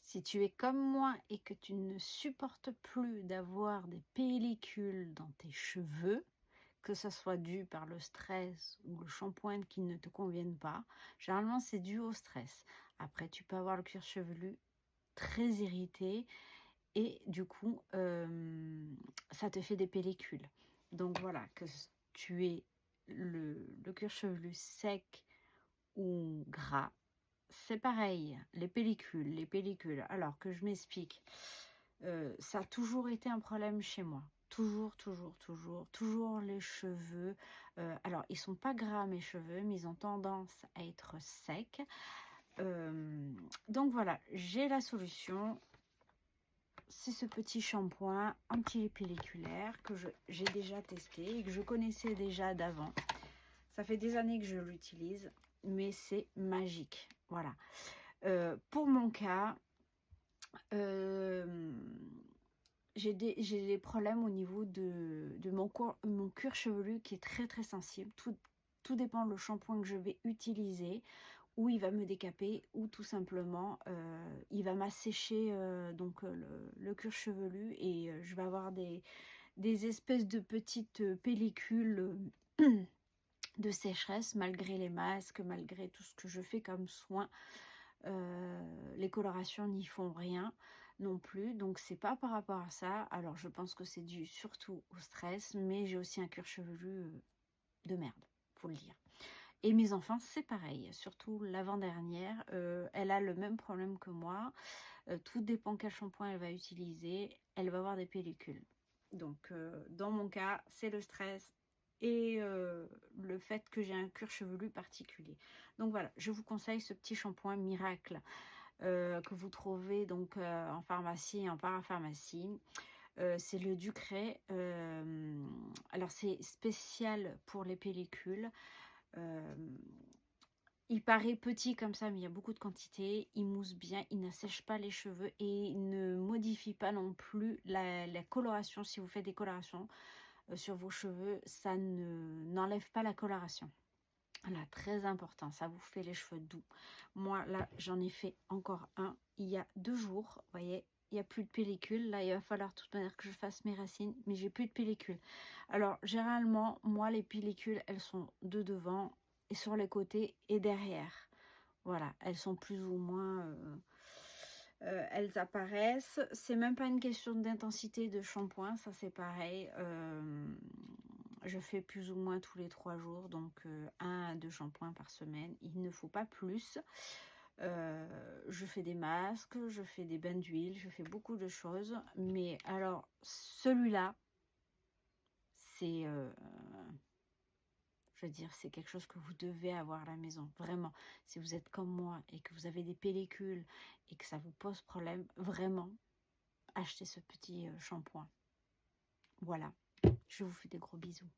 Si tu es comme moi et que tu ne supportes plus d'avoir des pellicules dans tes cheveux, que ça soit dû par le stress ou le shampoing qui ne te conviennent pas, généralement c'est dû au stress. Après, tu peux avoir le cuir chevelu très irrité et du coup, ça te fait des pellicules. Donc voilà, tu aies le cuir chevelu sec ou gras, c'est pareil, les pellicules. Alors que je m'explique, ça a toujours été un problème chez moi. Toujours, toujours, toujours, toujours les cheveux. Alors, ils sont pas gras mes cheveux, mais ils ont tendance à être secs. Donc voilà, j'ai la solution. C'est ce petit shampoing anti-pelliculaire que j'ai déjà testé et que je connaissais déjà d'avant. Ça fait des années que je l'utilise, mais c'est magique. Voilà. Pour mon cas, j'ai des problèmes au niveau de mon cuir chevelu qui est très très sensible. Tout dépend le shampoing que je vais utiliser, ou il va me décaper, ou tout simplement il va m'assécher le cuir chevelu et je vais avoir des espèces de petites pellicules de sécheresse malgré les masques, malgré tout ce que je fais comme soin. Les colorations n'y font rien non plus, donc c'est pas par rapport à ça. Alors je pense que c'est dû surtout au stress, mais j'ai aussi un cuir chevelu de merde, faut le dire. Et mes enfants, c'est pareil, surtout l'avant-dernière, elle a le même problème que moi. Tout dépend quel shampoing elle va utiliser, elle va avoir des pellicules. Donc dans mon cas, c'est le stress et le fait que j'ai un cuir chevelu particulier. Donc voilà, je vous conseille ce petit shampoing miracle que vous trouvez donc en pharmacie et en parapharmacie. C'est le Ducray. Alors c'est spécial pour les pellicules. Euh, il paraît petit comme ça, mais il y a beaucoup de quantité. Il mousse bien, il n'assèche pas les cheveux et il ne modifie pas non plus la coloration. Si vous faites des colorations sur vos cheveux, ça n'enlève pas la coloration. Voilà, très important, ça vous fait les cheveux doux. Moi, là, j'en ai fait encore un il y a 2 jours. Vous voyez, il n'y a plus de pellicule. Là, il va falloir de toute manière que je fasse mes racines, mais j'ai plus de pellicule. Alors, généralement, moi, les pellicules, elles sont de devant et sur les côtés et derrière. Voilà, elles sont plus ou moins... elles apparaissent. C'est même pas une question d'intensité de shampoing, ça c'est pareil. Je fais plus ou moins tous les 3 jours, donc 1 à 2 shampoings par semaine. Il ne faut pas plus. Je fais des masques, je fais des bains d'huile, je fais beaucoup de choses. Mais alors, celui-là, c'est... je veux dire, c'est quelque chose que vous devez avoir à la maison, vraiment. Si vous êtes comme moi et que vous avez des pellicules et que ça vous pose problème, vraiment, achetez ce petit shampoing. Voilà, je vous fais des gros bisous.